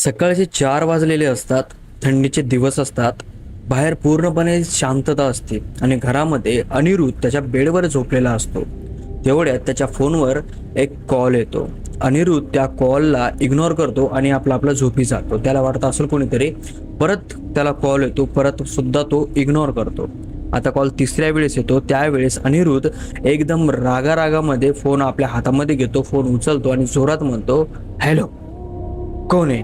सकाळचे 4 वाजलेले असतात. थंडीचे दिवस असतात. बाहेर पूर्णपणे शांतता असते आणि घरामध्ये अनिरुद्ध त्याच्या बेडवर झोपलेला असतो. तेवढ्यात त्याच्या फोनवर एक कॉल येतो. अनिरुद्ध त्या कॉलला इग्नोर करतो आणि आपला झोपी जातो. त्याला वाटतं असेल कोणीतरी. परत त्याला कॉल येतो, परत सुद्धा तो इग्नोर करतो. आता कॉल तिसऱ्या वेळेस येतो. त्यावेळेस अनिरुद्ध एकदम रागारागामध्ये फोन आपल्या हातामध्ये घेतो, फोन उचलतो आणि जोरात म्हणतो, हॅलो, कोण आहे?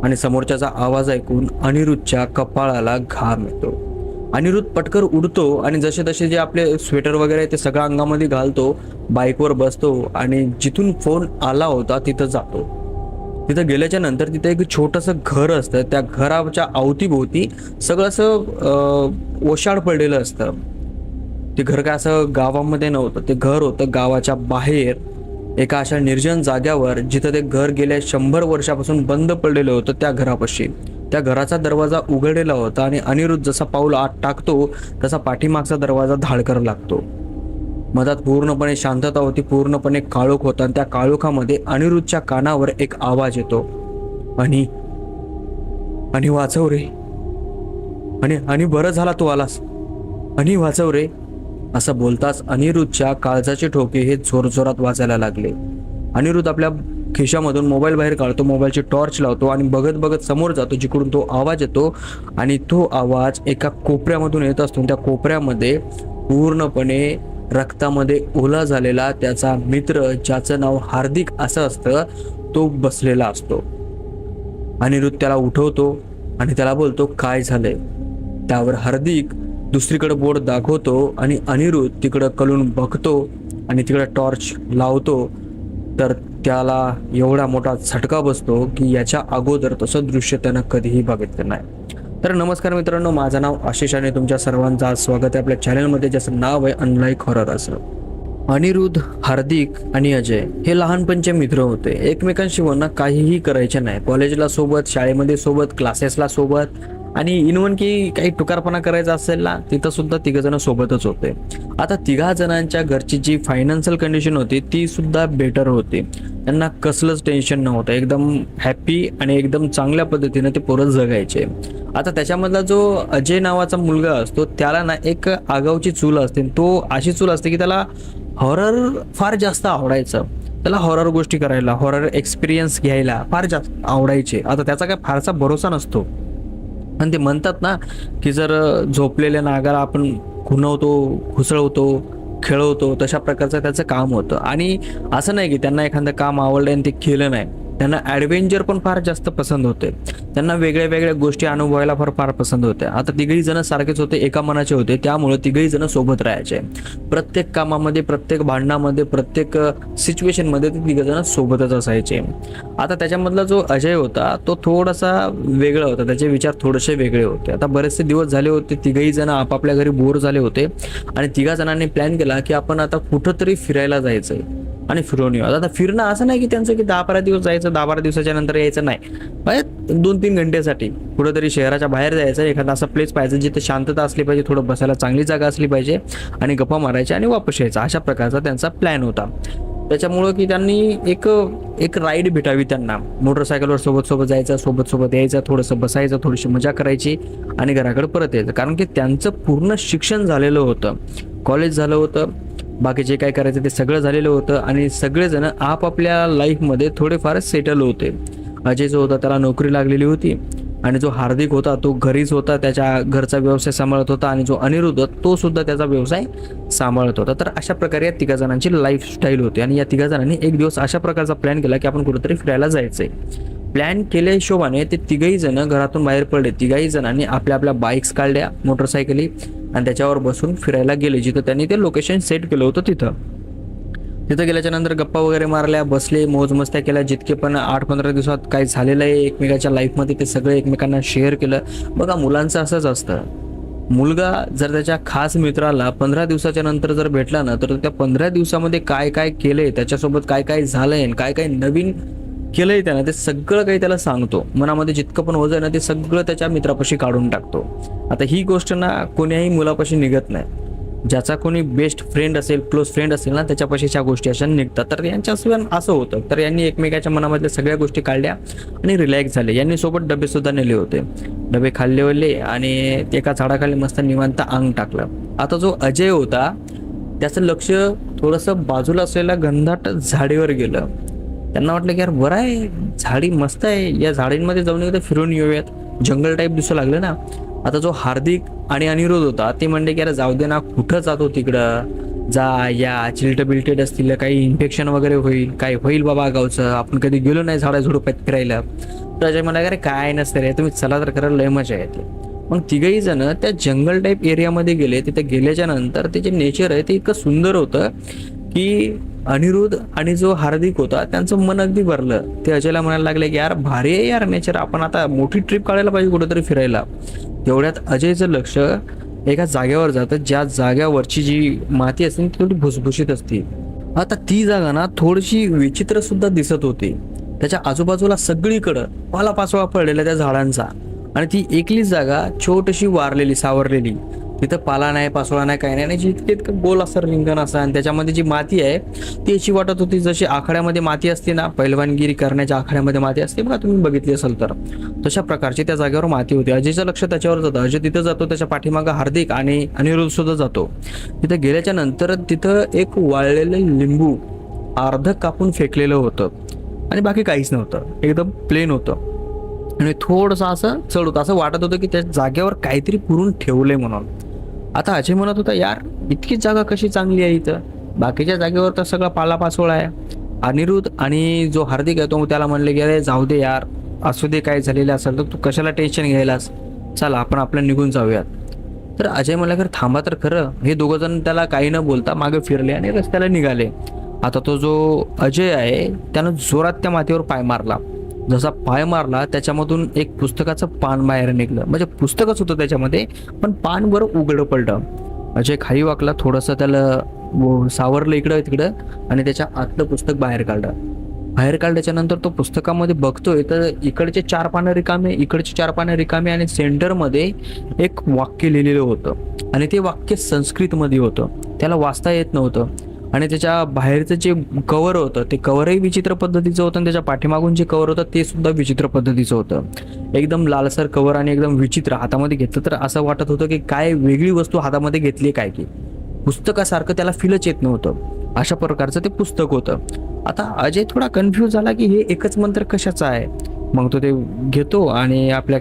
आणि समोरच्याचा आवाज ऐकून अनिरुद्धच्या कपाळाला घाम येतो. अनिरुद्ध पटकर उडतो आणि जसे तसे जे आपले स्वेटर वगैरे आहे ते सगळं अंगामध्ये घालतो, बाईकवर बसतो आणि जिथून फोन आला होता तिथं जातो. तिथं गेल्याच्या नंतर तिथं एक छोटंसं घर असतं. त्या घराच्या अवतीभोवती सगळं असं ओशाड पडलेलं असतं. ते घर काय असं गावामध्ये नव्हतं. ते घर होतं गावाच्या बाहेर एका अशा निर्जन जाग्यावर, जिथं ते घर गेल्या 100 वर्षापासून बंद पडलेलं होतं. त्या घरापाशी त्या घराचा दरवाजा उघडलेला होता आणि अनिरुद्ध जसा पाऊल आत टाकतो तसा पाठीमागचा दरवाजा धाडकर लागतो. मधात पूर्णपणे शांतता होती, पूर्णपणे काळोख होता आणि त्या काळोखामध्ये अनिरुद्धच्या कानावर एक आवाज येतो, आणि आणि वाचव रे, आणि बरं झाला तू आलास, आणि वाचव रे. असं बोलताच अनिरुद्धच्या काळजाचे ठोके हे जोरजोरात वाजायला लागले. अनिरुद्ध आपल्या खिशामधून मोबाईल बाहेर काढतो, मोबाईलची टॉर्च लावतो आणि बघत बघत समोर जातो जिकडून तो आवाज येतो. आणि तो आवाज एका कोपऱ्यामधून येत असतो. त्या कोपऱ्यामध्ये पूर्णपणे रक्तामध्ये ओला झालेला त्याचा मित्र, ज्याचं नाव हार्दिक असं असतं, तो बसलेला असतो. अनिरुद्ध त्याला उठवतो आणि त्याला बोलतो, काय झालंय? त्यावर हार्दिक दुसरीकडे बोट दाखवतो आणि अनिरुद्ध तिकडं कलून बघतो आणि तिकडे टॉर्च लावतो. तर त्याला एवढा मोठा झटका बसतो की याच्या अगोदर तसं दृश्य त्यानं कधीही बघितलं नाही. तर नमस्कार मित्रांनो, माझं नाव आशिष आणि तुमच्या सर्वांचं आज स्वागत आहे आपल्या चॅनलमध्ये, ज्याचं नाव आहे अनलाईक हॉरर असं. अनिरुद्ध, हार्दिक आणि अजय हे लहानपणचे मित्र होते. एकमेकांशी वरना काहीही करायचे नाही. कॉलेजला सोबत, शाळेमध्ये सोबत, क्लासेसला सोबत, आणि इनवन की काही टुकारपणा करायचा असेल ना, तिथं सुद्धा तिघजण सोबतच होते. आता तिघा जणांच्या घरची जी फायनान्शियल कंडिशन होती ती सुद्धा बेटर होती. त्यांना कसलंच टेन्शन नव्हतं. एकदम हॅप्पी आणि एकदम चांगल्या पद्धतीने ते पोरं जगायचे. आता त्याच्यामधला जो अजय नावाचा मुलगा असतो त्याला ना एक आगाऊची चूल असते. तो अशी चूल असते की त्याला हॉरर फार जास्त आवडायचं. त्याला हॉरर गोष्टी करायला, हॉरर एक्सपिरियन्स घ्यायला फार जास्त आवडायचे. आता त्याचा काय फारसा भरोसा नसतो. आणि ते म्हणतात ना की जर झोपलेल्या नागाला आपण खुणवतो, घुसळवतो, खेळवतो, तशा प्रकारचं त्याचं काम होतं. आणि असं नाही की त्यांना एखादं काम आवडलं आणि ते केलं नाही. त्यांना ॲडव्हेंचर पण फार जास्त पसंत होते. त्यांना वेगळ्या वेगळ्या गोष्टी अनुभवायला फार पसंत होत्या. आता तिघही जण सारखेच होते, एका मनाचे होते, त्यामुळे तिघही जण सोबत राहायचे. प्रत्येक कामामध्ये, प्रत्येक भांडणामध्ये, प्रत्येक सिच्युएशनमध्ये ते तिघ जण सोबतच असायचे. आता त्याच्यामधला जो अजय होता तो थोडासा वेगळा होता. त्याचे विचार थोडेसे वेगळे होते. आता बरेचसे दिवस झाले होते, तिघही जण आपापल्या घरी बोर झाले होते आणि तिघा जणांनी प्लॅन केला की आपण आता कुठंतरी फिरायला जायचंय आणि फिरून येऊ. आता फिरणं असं नाही की त्यांचं की 10-12 दिवस जायचं, 10-12 दिवसाच्या नंतर यायचं नाही. 2-3 घंटेसाठी कुठंतरी शहराच्या बाहेर जायचं, एखादा असा प्लेस पाहिजे जिथे शांतता असली पाहिजे, थोडं बसायला चांगली जागा असली पाहिजे आणि गप्पा मारायच्या आणि वापस यायचा, अशा प्रकारचा त्यांचा प्लॅन होता. त्याच्यामुळं की त्यांनी एक राईड भेटावी त्यांना. मोटरसायकलवर सोबत जायचं, सोबत यायचं, थोडंसं बसायचं, थोडीशी मजा करायची आणि घराकडे परत यायचं. कारण की त्यांचं पूर्ण शिक्षण झालेलं होतं, कॉलेज झालं होतं, बाकी जे काय करायचं ते सगळं झालेलं होतं आणि सगळेजण आपापल्या लाईफमध्ये थोडेफार सेटल होते. अजय जो होता त्याला नोकरी लागलेली होती आणि जो हार्दिक होता तो घरीच होता, त्याच्या घरचा व्यवसाय सांभाळत होता, आणि जो अनिरुद्ध तो सुद्धा त्याचा व्यवसाय सांभाळत होता. तर अशा प्रकारे या तिघा जणांची लाईफस्टाईल होती. आणि या तिघा जणांनी एक दिवस अशा प्रकारचा प्लॅन केला की आपण कुठेतरी फिरायला जायचंय. प्लॅन केल्या हिशोबाने ते तिघही जण घरातून बाहेर पडले. तिघही जणांनी आपल्या बाईक्स काढल्या, मोटरसायकली, आणि त्याच्यावर बसून फिरायला गेले जिथं त्यांनी ते लोकेशन सेट केलं होतं. तिथं गेल्याच्या नंतर गप्पा वगैरे मारल्या, बसले, मौजमस्त्या केल्या. जितके पण 8-15 दिवसात काय झालेलं आहे एकमेकाच्या लाईफमध्ये ते सगळं एकमेकांना शेअर केलं. बघा, मुलांचं असंच असतं. मुलगा जर त्याच्या खास मित्राला 15 दिवसाच्या नंतर जर भेटला ना, तर त्या 15 दिवसामध्ये काय काय केलंय, त्याच्यासोबत काय काय झालंय, काय काय नवीन केलंय त्यानं, ते सगळं काही त्याला सांगतो. मनामध्ये जितकं पण वजन आहे ना ते सगळं त्याच्या मित्रापाशी काढून टाकतो. आता ही गोष्ट ना कोण्याही मुलापाशी निघत नाही. ज्याचा कोणी बेस्ट फ्रेंड असेल, क्लोज फ्रेंड असेल ना, त्याच्यापाशीच्या गोष्टी अशा निघतात. तर यांच्या असं होतं. तर यांनी एकमेकाच्या मनामधल्या सगळ्या गोष्टी काढल्या आणि रिलॅक्स झाले. यांनी सोबत डबे सुद्धा नेले होते. डबे खाल्ले वल्ले आणि एका झाडाखाली मस्त निवांत अंग टाकलं. आता जो अजय होता त्याचं लक्ष थोडंसं बाजूला असलेल्या घनदाट झाडीवर गेलं. त्यांना वाटलं की यार बरं आहे, झाडी मस्त आहे, या झाडींमध्ये जाऊन एकदा फिरून येऊयात, जंगल टाईप दिसू लागलं ना. आता जो हार्दिक आणि अनिरुद्ध होता ते म्हणले की यार जाऊ दे ना, कुठं जातो तिकडं, जा या, चिलट बिलटेड असतील, काही इन्फेक्शन वगैरे होईल, काय होईल बाबा गावचं, आपण कधी गेलो नाही झाडा झुडपात फिरायला. तर अजय म्हणला अरे काय नसतं रे, तुम्ही चला तर खरं, लय मजा येते. मग तिघही जण त्या जंगल टाईप एरियामध्ये गेले. तिथे गेल्याच्या नंतर ते जे नेचर आहे ते इतकं सुंदर होतं की अनिरुद्ध आणि जो हार्दिक होता त्यांचं मन अगदी भरलं. ते अजयला म्हणायला लागले की यार भारी आहे यार नेचर, आपण आता मोठी ट्रिप काढायला पाहिजे कुठेतरी फिरायला. तेवढ्यात अजयचं लक्ष एका जागेवर जातं, ज्या जाग्यावरची जी माती असते ती थोडी भुसभुशीत असते. आता ती जागा ना थोडीशी विचित्र सुद्धा दिसत होती. त्याच्या आजूबाजूला सगळीकडं पालापाचोळा पडलेला त्या झाडांचा, आणि ती एकलीच जागा छोटीशी वारलेली, सावरलेली. तिथं पाला नाही, पाचोळा नाही, काही नाही, आणि जितके इतकं गोल असं रिंगण असं, आणि त्याच्यामध्ये जी माती आहे ती अशी वाटत होती जशी आखाड्यामध्ये माती असते ना, पैलवानगिरी करण्याच्या आखाड्यामध्ये माती असते बघा, तुम्ही बघितली असेल तर तशा प्रकारची त्या जागेवर माती होती. अजयचं लक्ष त्याच्यावर जातं. अजय तिथं जातो, त्याच्या पाठीमागं हार्दिक आणि अनिरुद्ध सुद्धा जातो. तिथं गेल्याच्या नंतर तिथं एक वाळलेलं लिंबू अर्ध कापून फेकलेलं होतं आणि बाकी काहीच नव्हतं, एकदम प्लेन होतं. आणि थोडंसं असं चढ होतं, असं वाटत होतं की त्या जागेवर काहीतरी पुरून ठेवलंय म्हणून. आता अजय म्हणत होता यार इतकीच जागा कशी चांगली आहे इथं, बाकीच्या जागेवर तर सगळा पालापाचोळा आहे. अनिरुद्ध आणि जो हार्दिक आहे तो त्याला म्हणले की अरे जाऊ दे यार, असू दे, काय झालेलं असेल तर तू कशाला टेन्शन घ्यायलास, चला आपण आपलं निघून जाऊयात. तर अजय म्हणला खरं थांबा तर खरं. हे दोघं जण त्याला काही न बोलता मागे फिरले आणि रस्त्याला निघाले. आता तो जो अजय आहे त्यानं जोरात त्या मातीवर पाय मारला. जसा पाय मारला त्याच्यामधून एक पुस्तकाचं पान बाहेर निघलं. म्हणजे पुस्तकच होतं त्याच्यामध्ये, पण पान बरं उघडं पडलं. अजय खाली वाकला, थोडंसं त्याला सावरलं इकडं तिकडं आणि त्याच्या आतलं पुस्तक बाहेर काढलं. बाहेर काढल्याच्या नंतर तो पुस्तकामध्ये बघतोय तर इकडचे 4 पानं रिकामे, इकडचे 4 पानं रिकामे, आणि सेंटरमध्ये एक वाक्य लिहिलेलं होतं आणि ते वाक्य संस्कृतमध्ये होतं. त्याला वाचता येत नव्हतं. आणि त्याच्या बाहेरचं जे कव्हर होतं ते कव्हरही विचित्र पद्धतीचं होतं, आणि त्याच्या पाठीमागून जे कव्हर होतं ते सुद्धा विचित्र पद्धतीचं होतं. एकदम लालसर कव्हर आणि एकदम विचित्र. हातामध्ये घेतलं तर असं वाटत होतं की काय वेगळी वस्तू हातामध्ये घेतली काय, की पुस्तकासारखं त्याला फीलच येत नव्हतं. अशा प्रकारचं ते पुस्तक होतं. आता अजय थोडा कन्फ्यूज झाला की हे एकच मंत्र कशाचा आहे. मग तो ते घेतो आणि आपल्या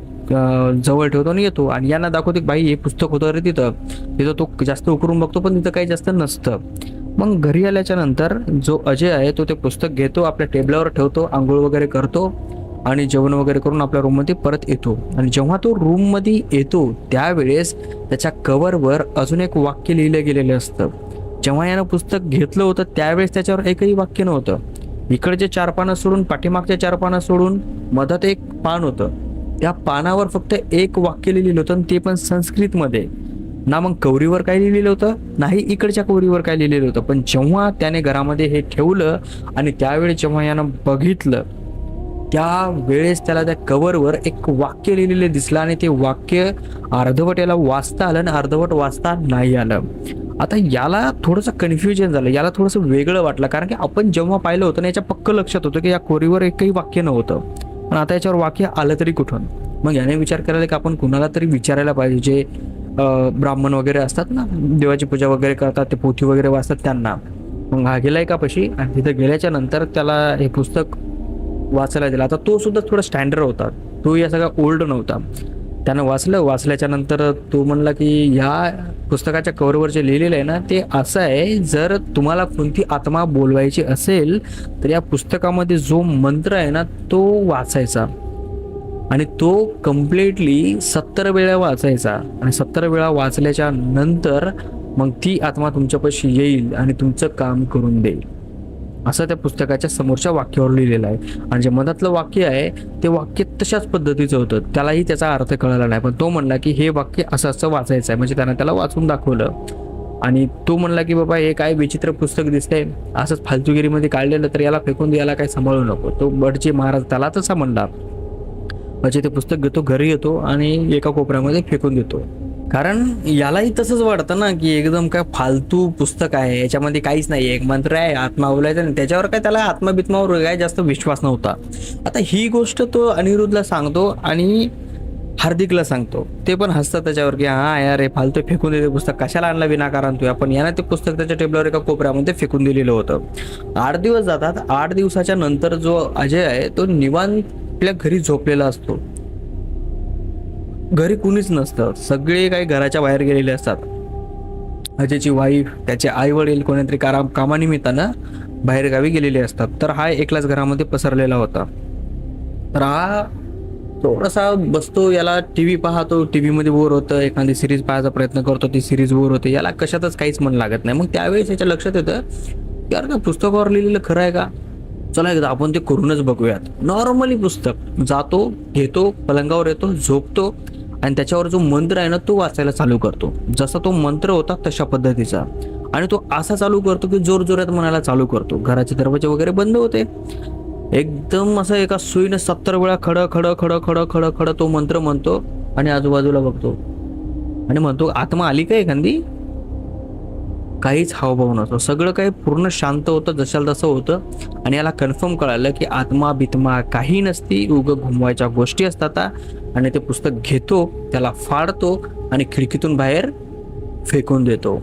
जवळ ठेवतो आणि येतो, आणि यांना दाखवतो की भाई हे पुस्तक होतं रे तिथं. तिथं तो जास्त उकरून बघतो पण तिथं काही जास्त नसतं. मग घरी आल्याच्या नंतर जो अजय आहे तो ते पुस्तक घेतो, आपल्या टेबलावर ठेवतो, आंघोळ वगैरे करतो आणि जेवण वगैरे करून आपल्या रूममध्ये परत येतो. आणि जेव्हा तो रूममध्ये येतो त्यावेळेस त्याच्या कव्हरवर अजून एक वाक्य लिहिलं गेलेलं असतं. जेव्हा यानं पुस्तक घेतलं होतं त्यावेळेस त्याच्यावर एकही वाक्य नव्हतं. इकडचे 4 पानं सोडून, पाठीमागच्या 4 पानं सोडून मधात एक पान होतं. त्या पानावर फक्त एक वाक्य लिहिलेलं होतं, ते पण संस्कृतमध्ये. ना मग कवरीवर काय लिहिलेलं होतं, नाही इकडच्या कवरीवर काय लिहिलेलं होतं. पण जेव्हा त्याने घरामध्ये हे ठेवलं आणि त्यावेळेस जेव्हा यानं बघितलं त्यावेळेस त्याला त्या कव्हरवर एक वाक्य लिहिलेलं दिसलं, आणि ते वाक्य अर्धवट याला वाचता आलं आणि अर्धवट वाचता नाही आलं. आता याला थोडंसं कन्फ्युजन झालं, याला थोडंसं वेगळं वाटलं, कारण की आपण जेव्हा पाहिलं होतं ना याच्या पक्क लक्षात होतं की या कोरीवर एकही वाक्य नव्हतं, पण आता याच्यावर वाक्य आलं तरी कुठून. मग याने विचार करायला की आपण कुणाला तरी विचारायला पाहिजे, जे ब्राह्मण वगैरे असतात ना, देवाची पूजा वगैरे करतात, ते पोथी वगैरे वाचतात त्यांना. मग हा गेलाय का पशी, आणि तिथं गेल्याच्या नंतर त्याला हे पुस्तक वाचायला दिलं. आता तो सुद्धा थोडा स्टँडर्ड होता, तो या सगळा ओल्ड नव्हता. त्यानं वाचल्याच्या नंतर तो म्हणला की ह्या पुस्तकाच्या कव्हरवर जे लिहिलेलं आहे ना ते असं आहे, जर तुम्हाला कोणती आत्मा बोलवायची असेल तर या पुस्तकामध्ये जो मंत्र आहे ना तो वाचायचा, आणि तो कम्प्लिटली 70 वेळा वाचायचा, आणि 70 वेळा वाचल्याच्या नंतर मग ती आत्मा तुमच्यापाशी येईल आणि तुमचं काम करून देईल, असं त्या पुस्तकाच्या समोरच्या वाक्यावर लिहिलेलं आहे. आणि जे मधातलं वाक्य आहे ते वाक्य तशाच पद्धतीचं होतं, त्यालाही त्याचा अर्थ कळाला नाही, पण तो म्हणला की हे वाक्य असं असं वाचायचं आहे. म्हणजे त्यानं त्याला वाचून दाखवलं, आणि तो म्हणला की बाबा हे काय विचित्र पुस्तक दिसतंय, असंच फालतूगिरीमध्ये काढलेलं, तर याला फेकून द्यायला काय सांभाळू नको. तो बडजी महाराज त्याला तसा म्हणला. म्हणजे ते पुस्तक घेतो, घरी येतो आणि एका कोपऱ्यामध्ये फेकून देतो. कारण यालाही तसंच वाटतं ना की एकदम काय फालतू पुस्तक आहे, याच्यामध्ये काहीच नाही, एक मंत्र आहे, आत्मा बोलायचा नाही, त्याच्यावर काय त्याला आत्मबित्मावर काय जास्त विश्वास नव्हता. आता ही गोष्ट तो अनिरुद्धला सांगतो आणि हार्दिकला सांगतो. ते पण हसतात त्याच्यावर की हा यार हे फालतू फेकून दिले पुस्तक, कशाला आणलं विनाकारण तू. आपण यानं ते पुस्तक त्याच्या टेबलावर एका कोपऱ्यामध्ये फेकून दिलेलं होतं. 8 दिवस जातात. 8 दिवसाच्या नंतर जो अजय आहे तो निवांत आपल्या घरी झोपलेला असतो. घरी कुणीच नसतं, सगळे काही घराच्या बाहेर गेलेले असतात. अजयची वाईफ, त्याचे आई वडील कोणीतरी कामानिमित्तानं बाहेर गावी गेलेले असतात. तर हा एकलाच घरामध्ये पसरलेला होता. तर हा थोडासा बसतो, याला टीव्ही पाहतो, टीव्ही मध्ये बोर होतं, एखादी सिरीज पाहायचा प्रयत्न करतो, ती सिरीज बोर होते, याला कशातच काहीच मन लागत नाही. मग त्यावेळेस याच्या लक्षात येतं यार का पुस्तकावर लिहिलेलं खरं आहे का, चला एकदा आपण ते करूनच बघूयात. नॉर्मली पुस्तक जातो, घेतो, पलंगावर येतो, झोपतो आणि त्याच्यावर जो मंत्र आहे ना तो वाचायला चालू करतो. जसा तो मंत्र होता तशा पद्धतीचा. आणि तो असा चालू करतो की जोर जोरात म्हणायला चालू करतो. घराचे दरवाजे वगैरे बंद होते. एकदम असं एका सुईनं 70 वेळा खड खड खड खड खड खड तो मंत्र म्हणतो आणि आजूबाजूला बघतो आणि म्हणतो आत्मा आली का एखादी. काहीच हावभाव नसतो, सगळं काही पूर्ण शांत होतं, जशाला तसं होतं. आणि याला कन्फर्म कळालं की आत्मा बित्मा काही नसती, उगं घुमवायच्या गोष्टी असतात. आणि ते पुस्तक घेतो, त्याला फाडतो आणि खिडकीतून बाहेर फेकून देतो.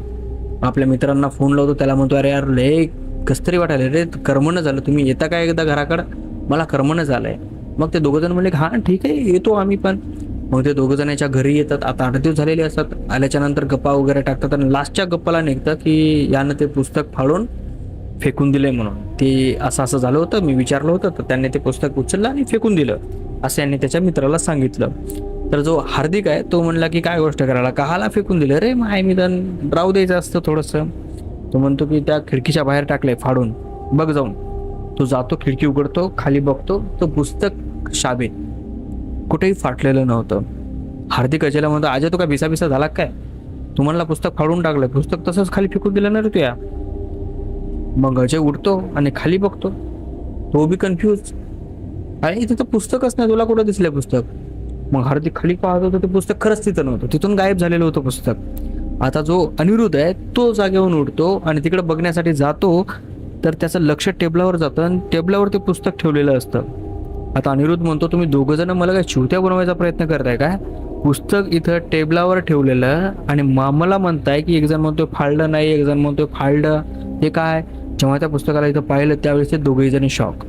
आपल्या मित्रांना फोन लावतो, त्याला म्हणतो अरे यार लय कसतरी वाटायला रे, करमणं झालं, तुम्ही येता काय एकदा घराकडं, मला करमणं झालंय. मग ते दोघं जण म्हणले हा ठीक आहे येतो आम्ही पण. मग ते दोघं जण याच्या घरी येतात. आता 8 दिवस झालेले असतात. आल्याच्या नंतर गप्पा वगैरे टाकतात आणि लास्टच्या गप्पाला निघतं की यानं ते पुस्तक फाडून फेकून दिलंय म्हणून. ते असं असं झालं होतं, मी विचारलं होतं, तर त्यांनी ते पुस्तक उचललं आणि फेकून दिलं असं यांनी त्याच्या मित्राला सांगितलं. तर जो हार्दिक आहे तो म्हणला की काय गोष्ट करायला, काहाला फेकून दिलं रे, माय निदान राहू द्यायचं असतं थोडंसं. तो म्हणतो की त्या खिडकीच्या बाहेर टाकलंय फाडून, बघ जाऊन. तो जातो, खिडकी उघडतो, खाली बघतो, तो पुस्तक शाबेत, कुठेही फाटलेलं नव्हतं. हार्दिक अजयला म्हणतो अजय तो काय भिसा झाला काय, तू म्हणला पुस्तक फाडून टाकलं, पुस्तक तसंच खाली फेकून दिलं ना रे तुया. मग अजय उठतो आणि खाली बघतो, तो बी कन्फ्यूज, अरे इथे तर पुस्तकच नाही, तुला कुठं दिसलंय पुस्तक. मग हार्दिक खाली पाहत होतं, ते पुस्तक खरंच तिथं नव्हतं, तिथून गायब झालेलं होतं पुस्तक. आता जो अनिरुद्ध आहे तो जागेवरून उठतो आणि तिकडे बघण्यासाठी जातो, तर त्याचं लक्ष टेबलावर जातं आणि टेबलावर ते पुस्तक ठेवलेलं असतं. आता अनिरुद्ध म्हणतो तुम्ही दोघं जण मला काय चिवत्या बनवायचा प्रयत्न करताय काय, पुस्तक इथं टेबलावर ठेवलेलं आणि मामाला म्हणताय की एक जण म्हणतोय फाळलं नाही, एक जण म्हणतोय फाळलं, हे काय. जेव्हा त्या पुस्तकाला इथं पाहिलं त्यावेळेस ते दोघेही जण शॉक.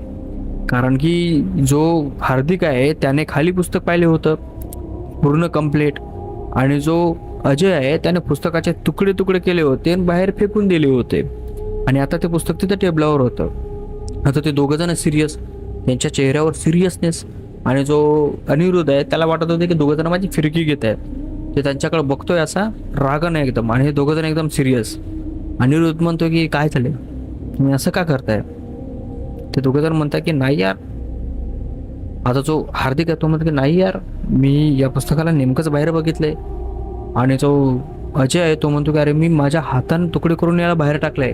कारण की जो हार्दिक आहे त्याने खाली पुस्तक पाहिले होतं पूर्ण कंप्लीट, आणि जो अजय आहे त्याने पुस्तकाचे तुकडे तुकडे केले होते आणि बाहेर फेकून दिले होते. आणि आता ते पुस्तक तिथं टेबलावर होतं. आता ते दोघं जण सिरियस, त्यांच्या चेहऱ्यावर सिरियसनेस. आणि जो अनिरुद्ध आहे त्याला वाटत होते की दोघं जण माझी फिरकी घेत आहेत. ते त्यांच्याकडे बघतोय असा रागाने एकदम, आणि हे दोघं जण एकदम सिरियस. अनिरुद्ध म्हणतो की काय झाले, तुम्ही असं का करताय. ते दोघं जण म्हणतात की नाही यार. आता जो हार्दिक आहे तो म्हणतो की नाही यार, मी या पुस्तकाला नेमकंच बाहेर बघितलंय. आणि जो अजय आहे तो म्हणतो की अरे मी माझ्या हाताने तुकडे करून याला बाहेर टाकलंय.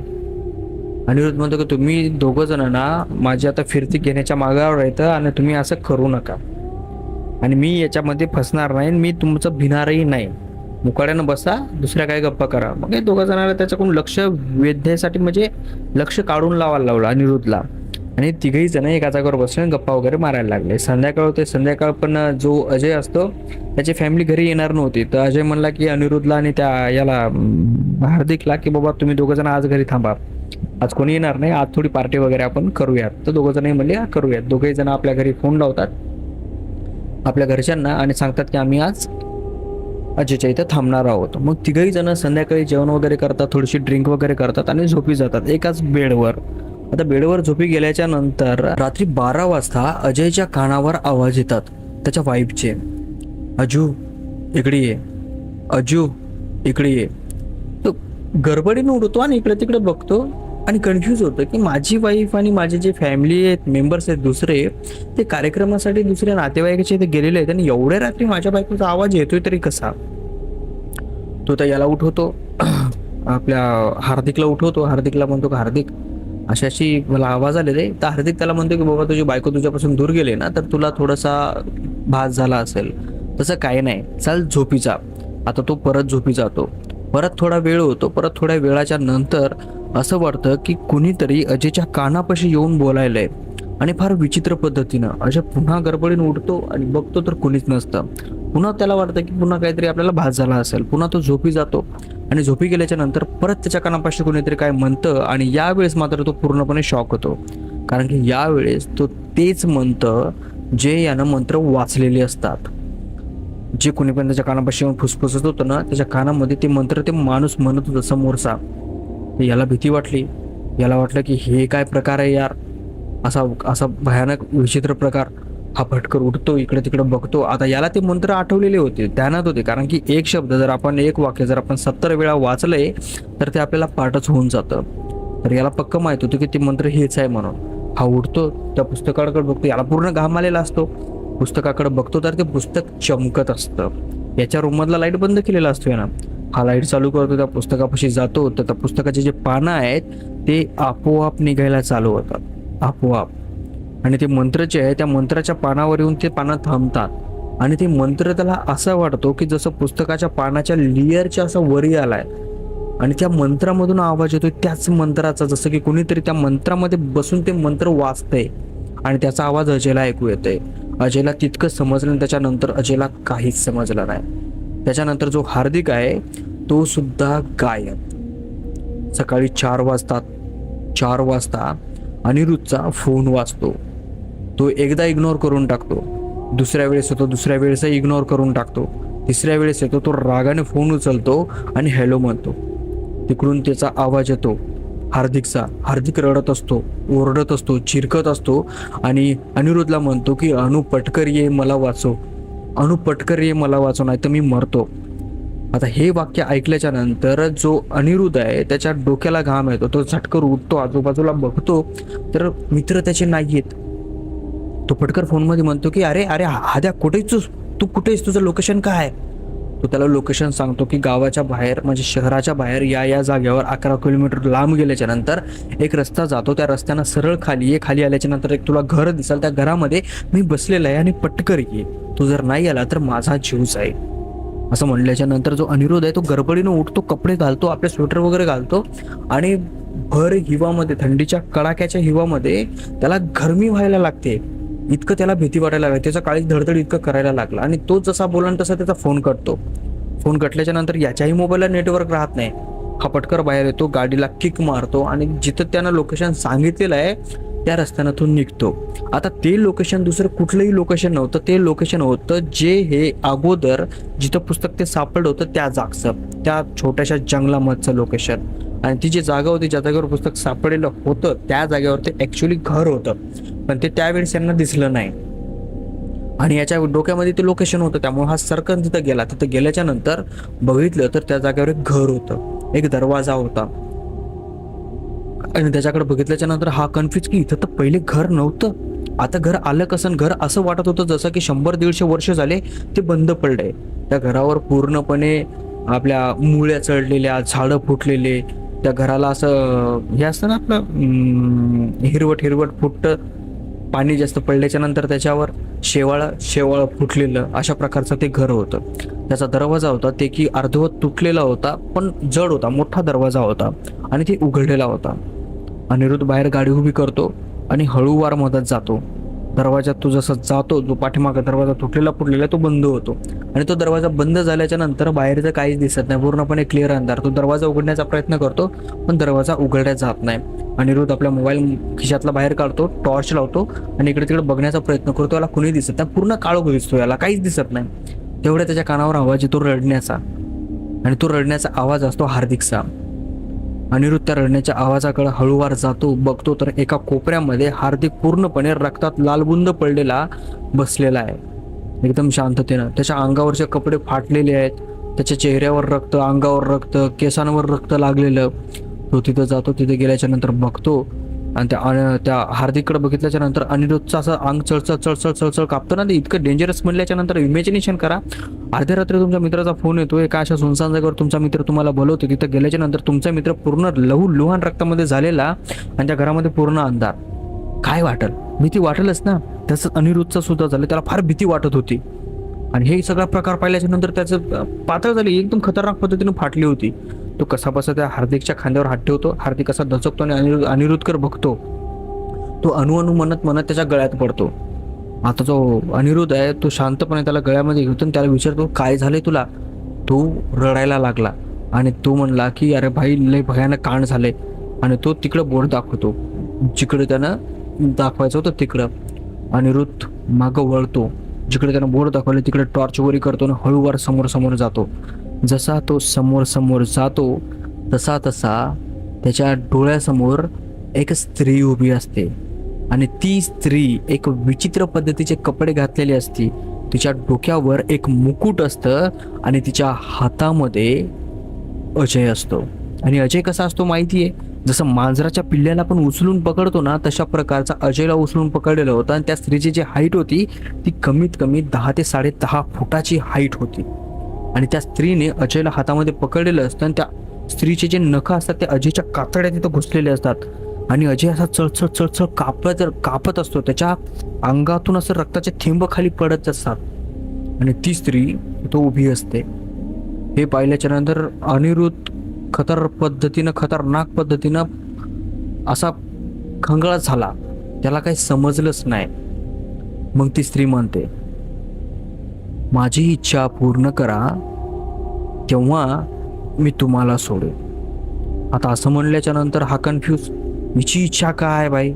अनिरुद्ध म्हणतो की तुम्ही दोघं जण ना माझी आता फिरती घेण्याच्या मागावर येतं आणि तुम्ही असं करू नका, आणि मी याच्यामध्ये फसणार नाही, मी तुमचं भिणारही नाही, मुकाड्यानं बसा, दुसऱ्या काही गप्पा करा. मग हे दोघं जणांना त्याच्याकडून लक्ष वेधण्यासाठी म्हणजे लक्ष काढून लावायला लावलं अनिरुद्धला. आणि तिघही जण एका जागेवर बसून गप्पा वगैरे मारायला लागले. संध्याकाळ होते. संध्याकाळ पण जो अजय असतो त्याची फॅमिली घरी येणार नव्हती. तर अजय म्हणला की अनिरुद्धला आणि त्या याला हार्दिकला की बाबा तुम्ही दोघं जण आज घरी थांबा, आज कोणी येणार नाही, आज थोडी पार्टी वगैरे आपण करूयात. तर दोघं जण म्हणले करूयात. दोघेही जण आपल्या घरी फोन लावतात आपल्या घरच्यांना आणि सांगतात की आम्ही आज अजयच्या इथं थांबणार आहोत. मग तिघही जण संध्याकाळी जेवण वगैरे करतात, थोडीशी ड्रिंक वगैरे करतात आणि झोपी जातात एकाच बेडवर. आता बेडवर झोपी गेल्याच्या नंतर रात्री 12 वाजता अजयच्या कानावर आवाज येतात त्याच्या वाईफचे, अजू इकडे ये, अजू इकडे ये. तो गडबडीने उडतो आणि इकडे तिकडे बघतो आणि कन्फ्यूज होतं की माझी वाईफ आणि माझे जे फॅमिली आहेत, मेंबर्स आहेत दुसरे, ते कार्यक्रमासाठी दुसऱ्या नातेवाईकाचे इथे गेलेले आहेत आणि एवढ्या रात्री माझ्या बायकोचा आवाज येतोय तरी कसा. तो तर याला उठवतो, आपल्या हार्दिकला उठवतो. हार्दिकला म्हणतो की हार्दिक अशाशी मला आवाज आले रे. तर हार्दिक त्याला म्हणतो की बाबा तुझी बायको तुझ्यापासून दूर गेले ना तर तुला थोडासा भास झाला असेल, तसं काही नाही, चल झोपीचा. आता तो परत झोपी जातो. परत थोडा वेळ होतो. परत थोड्या वेळाच्या नंतर असं वाटतं की कुणीतरी अजयच्या कानापाशी येऊन बोलायलंय आणि फार विचित्र पद्धतीनं. अजय पुन्हा गडबडीने उठतो आणि बघतो तर कुणीच नसतं. पुन्हा त्याला वाटतं की पुन्हा काहीतरी आपल्याला भास झाला असेल. पुन्हा तो झोपी जातो आणि झोपी गेल्याच्या नंतर परत त्याच्या कानापाशी कोणीतरी काय म्हणतं आणि यावेळेस मात्र तो पूर्णपणे शॉक होतो. कारण की यावेळेस तो तेच म्हणतं जे यानं मंत्र वाचलेले असतात. जे कोणी पण त्याच्या कानापाशी येऊन फुसफुसत होतं ना, त्याच्या कानामध्ये ते मंत्र ते माणूस म्हणत होता समोरचा. याला भीती वाटली. याला वाटलं की हे काय प्रकार आहे यार, असा असा भयानक विचित्र प्रकार. हा फटकर उठतो, इकडे तिकडे बघतो. आता याला ते मंत्र आठवलेले होते, ध्यानात होते. कारण की एक शब्द जर आपण, एक वाक्य जर आपण 70 वेळा वाचलंय तर ते आपल्याला पाठच होऊन जातं. तर याला पक्क माहित होतं की ते मंत्र हेच आहे म्हणून. हा उठतो, त्या पुस्तकाकडे बघतो. याला पूर्ण घाम आलेला असतो. पुस्तकाकडे बघतो तर ते पुस्तक चमकत असतं. याच्या रूममधला लाईट बंद केलेला असतो यानं. हा लाईट चालू करतो, त्या पुस्तकापाशी जातो तर त्या पुस्तकाचे जे पानं आहेत ते आपोआप निघायला चालू होतात, आपोआप. आणि ते मंत्र जे आहे त्या मंत्राच्या पानावर येऊन ते पानं थांबतात आणि ते मंत्र त्याला असा वाटतो की जसं पुस्तकाच्या पानाच्या लेअरच्या असं वरी आलाय आणि त्या मंत्रामधून आवाज येतोय त्याच मंत्राचा, जसं की कोणीतरी त्या मंत्रामध्ये बसून ते मंत्र वाचतंय आणि त्याचा आवाज अजयला ऐकू येतोय. अजयला तितकं समजलं. त्याच्यानंतर अजयला काहीच समजलं नाही. त्याच्यानंतर जो हार्दिक आहे तो सुद्धा गायब. सकाळी 4 वाजता अनिरुद्धचा फोन वाजतो. तो एकदा इग्नोर करून टाकतो, दुसऱ्या वेळेस येतो, दुसऱ्या वेळेस इग्नोर करून टाकतो, तिसऱ्या वेळेस येतो. तो रागाने फोन उचलतो आणि हॅलो म्हणतो. तिकडून त्याचा आवाज येतो हार्दिकचा. हार्दिक रडत असतो, ओरडत असतो, चिरकत असतो आणि अनिरुद्धला म्हणतो की अनु पटकर ये मला वाचव, अनु पटकर ये मला वाचव, नाही तर मी मरतो. आता हे वाक्य ऐकल्याच्या नंतर जो अनिरुद्ध आहे त्याच्या डोक्याला घाम येतो. तो झटकर उठतो, आजूबाजूला बघतो तर मित्र त्याचे नाहीयेत. तो पटकर फोनमध्ये म्हणतो की अरे अरे हाद्या कुठेच तू कुठेस, तुझं लोकेशन काय आहे. तो त्याला लोकेशन सांगतो की गावाच्या बाहेर म्हणजे शहराच्या बाहेर या जागेवर 11 किलोमीटर लांब गेल्याच्या नंतर एक रस्ता जातो. त्या रस्त्यानं सरळ खाली ये. खाली आल्याच्या नंतर एक तुला घर दिसेल, त्या घरामध्ये मी बसलेला आहे आणि पटकर ये. तू जर नाही आला तर माझा जीव जाईल. असं म्हणल्याच्या नंतर जो अनिरुद्ध आहे तो गडबडीनं उठतो, कपडे घालतो, आपले स्वेटर वगैरे घालतो आणि भर हिवामध्ये, थंडीच्या कडाक्याच्या हिवामध्ये त्याला गरमी व्हायला लागते. इतकं त्याला भीती वाटायला लागली, त्याचा काळीच धडधड इतकं करायला लागला. आणि तो जसा बोला तसा त्याचा फोन कटतो. फोन कटल्याच्या नंतर याच्याही मोबाईलला नेटवर्क राहत नाही. हा पटकर बाहेर येतो, गाडीला किक मारतो आणि जिथं त्यानं लोकेशन सांगितलेलं आहे त्या रस्त्यानं तो निघतो. आता ते लोकेशन दुसरं कुठलंही लोकेशन नव्हतं. ते लोकेशन होतं जे हे अगोदर जिथं पुस्तक ते सापडलं होतं त्या जागचं, त्या छोट्याशा जंगलामधचं लोकेशन. आणि ती जी जागा होती ज्या जागेवर पुस्तक सापडलेलं होतं त्या जागेवर ते ॲक्च्युली घर होतं, पण ते त्यावेळेस यांना दिसलं नाही. आणि याच्या डोक्यामध्ये ते लोकेशन होतं. त्यामुळे हा सरकन तिथं गेला. तिथं गेल्याच्या नंतर बघितलं तर त्या जागेवर एक घर होतं, एक दरवाजा होता. आणि त्याच्याकडे बघितल्याच्या नंतर हा कन्फ्युज की इथं तर पहिले घर नव्हतं, आता घर आलं कसं. घर असं वाटत होतं जसं की 100-150 वर्ष झाले ते बंद पडलंय. त्या घरावर पूर्णपणे आपल्या मुळ्या चढलेल्या, झाडं फुटलेले. त्या घराला असं हे असतं ना आपलं हिरवट फुटतं, पाणी जास्त पडल्याच्या नंतर त्याच्यावर शेवाळ फुटलेलं, अशा प्रकारचं ते घर होतं. त्याचा दरवाजा होता ते की अर्धवट तुटलेला होता, पण जड होता, मोठा दरवाजा होता आणि ते उघडलेला होता. अनिरुद्ध बाहेर गाडी उभी करतो आणि हळूवार मदत जातो. दरवाजात तो जसा जातो, जो पाठीमागा दरवाजा तुटलेला फुटलेला तो बंद होतो आणि तो दरवाजा बंद झाल्याच्या नंतर बाहेरचं काहीच दिसत नाही, पूर्णपणे क्लिअर अंधार. तो दरवाजा उघडण्याचा प्रयत्न करतो पण दरवाजा उघडल्या जात नाही. अनिरुद्ध आपला मोबाईल खिशातला बाहेर काढतो, टॉर्च लावतो आणि इकडे तिकडे बघण्याचा प्रयत्न करतो. याला कुणी दिसत नाही, पूर्ण काळोख दिसतो, याला काहीच दिसत नाही. तेवढ्या त्याच्या कानावर आवाज येतो रडण्याचा आणि तो रडण्याचा आवाज असतो हार्दिकचा. अनिरुद्ध त्या रडण्याच्या आवाजाकडे हळूवार जातो, बघतो तर एका कोपऱ्यामध्ये हार्दिक पूर्णपणे रक्तात लालबुंद पडलेला बसलेला आहे, एकदम शांततेनं. त्याच्या अंगावरचे कपडे फाटलेले आहेत, त्याच्या चेहऱ्यावर रक्त, अंगावर रक्त, केसांवर रक्त लागलेलं. तो तिथं जातो. तिथे गेल्याच्या नंतर बघतो आणि त्या हार्दिककडे बघितल्याच्या नंतर अनिरुद्धचं असं अंग चळचळ कापतं ना. ते इतकं डेंजरस म्हणल्याच्या नंतर इमॅजिनेशन करा, अर्ध्या रात्री तुमच्या मित्राचा फोन येतो, एका अशा सुनसान जागेवर तुमचा मित्र तुम्हाला बोलवतो. तिथं गेल्याच्या नंतर तुमचा मित्र पूर्ण लुहान रक्तामध्ये झालेला आणि त्या घरामध्ये पूर्ण अंधार. काय वाटेल? भीती वाटेलच ना. तसंच अनिरुद्धचं सुद्धा झालं, त्याला फार भीती वाटत होती. आणि हे सगळा प्रकार पाहिल्याच्या नंतर त्याचं पातळ झाली, एकदम खतरनाक पद्धतीने फाटली होती. तो कसा बसा त्या हार्दिकच्या खांद्यावर हात ठेवतो, हार्दिक कसा दचकतो आणि अनिरुद्धकर बघतो. तो अनु म्हणत म्हणत त्याच्या गळ्यात पडतो. आता जो अनिरुद्ध आहे तो शांतपणे त्याला गळ्यामध्ये घेतो आणि त्याला विचारतो, काय झालंय तुला? तो रडायला लागला आणि तो म्हणला की अरे भाई लय भयानक कांड झाले. आणि तो तिकडं बोर्ड दाखवतो, जिकडे त्यानं दाखवायचं होतं तिकडं. अनिरुद्ध मागं वळतो, जिकडे त्यानं बोर्ड दाखवलं तिकडे टॉर्च वरी करतो आणि हळूवार समोर समोर जातो. जसा तो समोर समोर जातो तसा तसा त्याच्या डोळ्यासमोर एक स्त्री उभी असते आणि ती स्त्री एक विचित्र पद्धतीचे कपडे घातलेले असते. तिच्या डोक्यावर एक मुकुट असतं आणि तिच्या हातामध्ये अजय असतो. आणि अजय कसा असतो माहिती आहे? जसं मांजराच्या पिल्ल्याला पण उचलून पकडतो ना, तशा प्रकारचा अजयला उचलून पकडलेलं होतं. आणि त्या स्त्रीची जी हाईट होती ती कमीत कमी 10 ते 10.5 फुटाची हाईट होती. आणि त्या स्त्रीने अजयला हातामध्ये पकडलेलं असतं आणि त्या स्त्रीचे जे नखं असतात ते अजयच्या कातड्या तिथं घुसलेले असतात. आणि अजय असा चळचळ चळचळ कापत असतो, त्याच्या अंगातून असं रक्ताचे थेंब खाली पडत असतात. आणि ती स्त्री तो उभी असते. हे पाहिल्याच्या नंतर अनिरुद्ध खतरनाक पद्धतीनं असा खंगळा झाला, त्याला काही समजलंच नाही. मग ती स्त्री म्हणते, माझी इच्छा पूर्ण करा तेव्हा मी तुम्हाला सोडेन. आता असं म्हणल्याच्या नंतर हा कन्फ्यूज, हिची इच्छा काय बाई?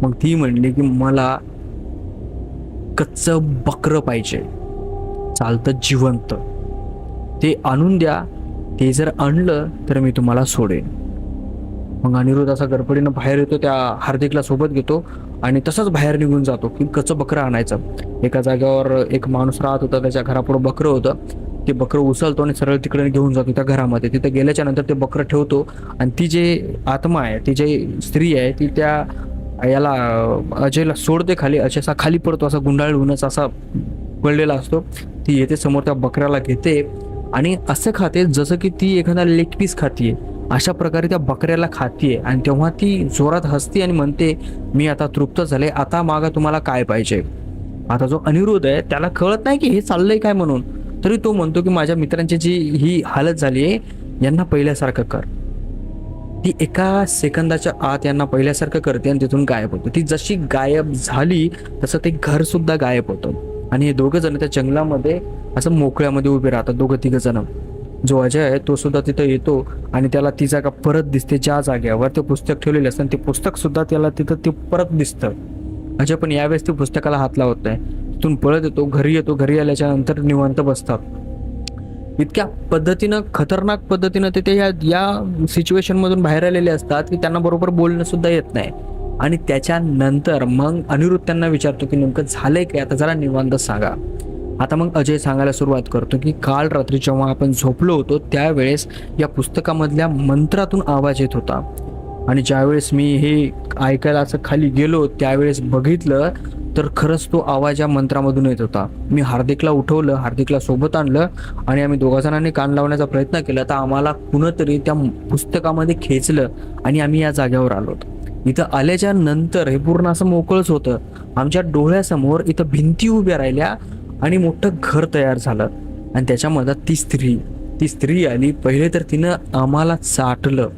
मग ती म्हणली की मला कच्चं बकरं पाहिजे, चालतं जिवंत, ते आणून द्या. ते जर आणलं तर मी तुम्हाला सोडेन. मग अनिरुद्ध असा गडबडीनं बाहेर येतो, त्या हार्दिकला सोबत घेतो आणि तसंच बाहेर निघून जातो की कच्चं बकरं आणायचं. एका जागेवर एक माणूस राहत होता, त्याच्या घरापुढं बकरं होतं. ते बकरं उचलतो आणि सरळ तिकडे घेऊन जातो त्या घरामध्ये. तिथे गेल्याच्या नंतर ते बकरं ठेवतो आणि ती जे आत्मा आहे, ती जी स्त्री आहे, ती त्या याला अजयला सोडते खाली. अजय असा खाली पडतो, असा गुंडाळूनच असा पडलेला असतो. ती येते समोर, त्या बकऱ्याला घेते आणि असं खाते जसं की ती एखादा लेग पीस खातीये. अशा प्रकारे त्या बकऱ्याला खातीये. आणि तेव्हा ती जोरात हसते आणि म्हणते, मी आता तृप्त झाले, आता मागा तुम्हाला काय पाहिजे? आता जो अनिरुद्ध आहे त्याला कळत नाही की हे चाललंय काय म्हणून, तरी तो म्हणतो की माझ्या मित्रांची जी ही हालत झाली आहे, यांना पहिल्यासारखं कर. ती एका सेकंदाच्या आत यांना पहिल्यासारखं करते आणि तिथून गायब होतं. ती जशी गायब झाली तसं ते घर सुद्धा गायब होतं. आणि हे दोघं जण त्या जंगलामध्ये असं मोकळ्यामध्ये उभे राहतात, दोघं तिघं जण. जो अजय आहे तो सुद्धा तिथं येतो आणि त्याला ती जागा परत दिसते, ज्या जागेवर ते पुस्तक ठेवलेले असतं ते पुस्तक सुद्धा त्याला तिथं ते परत दिसतं. अजय पण यावेळेस ते पुस्तकाला हात लावत नाही, तिथून पळत येतो, घरी येतो. घरी आल्याच्या नंतर निवांत बसतात. इतक्या पद्धतीनं खतरनाक पद्धतीनं ते या सिच्युएशन मधून बाहेर आलेले असतात की त्यांना बरोबर बोलणं सुद्धा येत नाही. आणि त्याच्यानंतर मग अनिरुद्ध त्यांना विचारतो की नेमकं झालंय काय, आता जरा निवांत सांगा. आता मग अजय सांगायला सुरुवात करतो की काल रात्री जेव्हा आपण झोपलो होतो त्यावेळेस या पुस्तकामधल्या मंत्रातून आवाज येत होता. आणि ज्यावेळेस मी हे ऐकायला असं खाली गेलो त्यावेळेस बघितलं तर खरंच तो आवाज या मंत्रामधून येत होता. मी हार्दिकला उठवलं, हार्दिकला सोबत आणलं आणि आम्ही दोघा जणांनी कान लावण्याचा प्रयत्न केला, तर आम्हाला कुणीतरी त्या पुस्तकामध्ये खेचलं आणि आम्ही या जागेवर आलो. इथं आल्याच्या नंतर हे पूर्ण असं मोकळंच होतं. आमच्या डोळ्यासमोर इथं भिंती उभ्या राहिल्या आणि मोठं घर तयार झालं. आणि त्याच्यामध्ये ती स्त्री आली. पहिले तर तिनं आम्हाला चाटलं,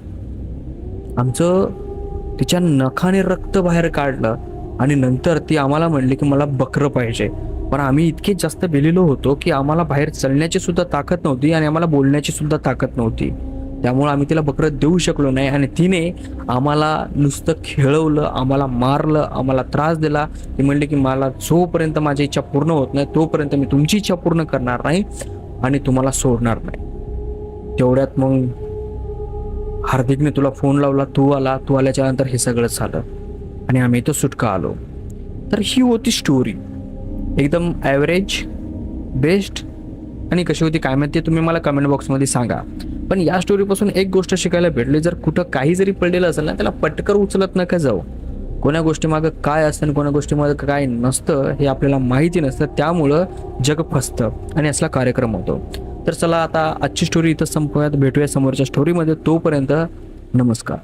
आमचं तिच्या नखाने रक्त बाहेर काढलं आणि नंतर ती आम्हाला म्हणली की मला बकरं पाहिजे. पण आम्ही इतके जास्त भिलेलो होतो की आम्हाला बाहेर चलण्याची सुद्धा ताकद नव्हती आणि आम्हाला बोलण्याची सुद्धा ताकद नव्हती. त्यामुळे आम्ही तिला बकरं देऊ शकलो नाही. आणि तिने आम्हाला नुसतं खेळवलं, आम्हाला मारलं, आम्हाला त्रास दिला. ती म्हणली की मला जोपर्यंत माझी इच्छा पूर्ण होत नाही तोपर्यंत मी तुमची इच्छा पूर्ण करणार नाही आणि तुम्हाला सोडणार नाही. तेवढ्यात मग हार्दिकने तुला फोन लावला, तू आल्याच्या नंतर हे सगळं झालं आणि आम्ही इथं सुटका आलो. तर ही होती स्टोरी, एकदम ॲव्हरेज, बेस्ट. आणि कशी होती काय माहिती तुम्ही मला कमेंट बॉक्समध्ये सांगा. पण या स्टोरीपासून एक गोष्ट शिकायला भेटली, जर कुठं काही जरी पडलेलं असेल ना त्याला पटकन उचलत नका जाऊ. कोणा गोष्टीमागं काय असतं आणि कोणा गोष्टीमागं काय नसतं हे आपल्याला माहिती नसतं, त्यामुळं जग फसतं आणि असला कार्यक्रम होतो. तर चला आता आजची स्टोरी इथं संपवूयात, भेटूया समोरच्या स्टोरीमध्ये. तोपर्यंत नमस्कार.